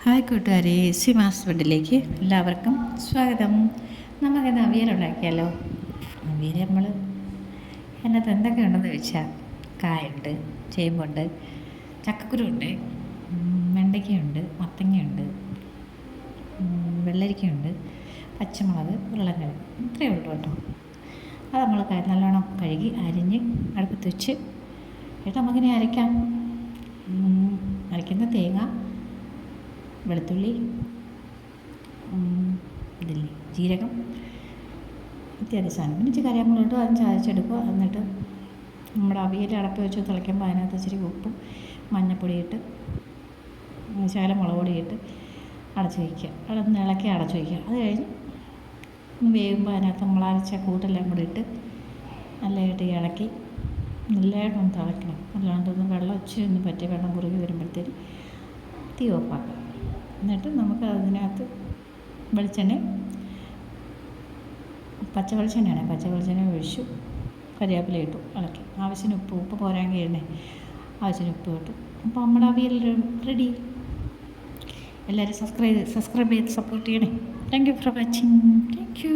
Hi കൂട്ടുകാരെ, സിമാസ് ഫുഡിലേക്ക് എല്ലാവർക്കും സ്വാഗതം. നമുക്കിന്ന് അവിയലുണ്ടാക്കിയാലോ? അവിയൽ നമ്മൾ അതിനകത്ത് എന്തൊക്കെ ഉണ്ടെന്ന് ചോദിച്ചാൽ കായുണ്ട്, ചേമ്പുണ്ട്, ചക്കക്കുരുണ്ട്, വെണ്ടയ്ക്കയുണ്ട്, മത്തങ്ങയുണ്ട്, വെള്ളരിക്കയുണ്ട്, പച്ചമുളക്, ഉരുളക്കിഴങ്ങ്, ഇത്രയേ ഉള്ളൂ കേട്ടോ. അത് നമ്മൾ നല്ലോണം കഴുകി അരിഞ്ഞ് അടുപ്പത്ത് വെച്ച് എന്നിട്ട് നമുക്കിനി അരയ്ക്കാം. അരയ്ക്കുന്ന തേങ്ങ, വെളുത്തുള്ളി, ഇതില്ലേ ജീരകം ഇത്യാദി സാധനം, പിന്നെ ഇച്ചിരി കറിവേപ്പില അതും ചതച്ചെടുക്കുക. എന്നിട്ട് നമ്മുടെ അവിയൽ അടപ്പ് വെച്ച് തിളയ്ക്കുമ്പോൾ അതിനകത്ത് ഇച്ചിരി ഉപ്പും മഞ്ഞൾപ്പൊടി ഇട്ട് ശകലം മുളക് പൊടി ഇട്ട് അടച്ച് വയ്ക്കുക. അതൊന്ന് ഇളക്കി അടച്ച് വയ്ക്കുക. അത് കഴിഞ്ഞ് ഒന്ന് വേകുമ്പോൾ അതിനകത്ത് നമ്മൾ അരച്ച കൂട്ടെല്ലാം കൂടി ഇട്ട് നല്ലതായിട്ട് ഇളക്കി നല്ലതായിട്ടൊന്ന് തിളയ്ക്കണം. അല്ലാണ്ടൊന്ന് വെള്ളം ഇച്ചിരി ഒന്ന് പറ്റി വെള്ളം കുറുകി വരുമ്പോഴത്തേന് തീ ഓഫാക്കുക. എന്നിട്ട് നമുക്ക് അതിനകത്ത് വെളിച്ചെണ്ണ, പച്ച വെളിച്ചെണ്ണ ഒഴിച്ചു കറിവേപ്പില ഇട്ടു ഇളക്കി. ആവശ്യത്തിന് ഉപ്പ് പോരാൻ എണ്ണ ആവശ്യത്തിന് ഉപ്പ് ഇട്ടു. അപ്പോൾ നമ്മുടെ അവിയൽ റെഡി. എല്ലാവരും സബ്സ്ക്രൈബ് ചെയ്ത് സപ്പോർട്ട് ചെയ്യണേ. Thank you for watching. Thank you.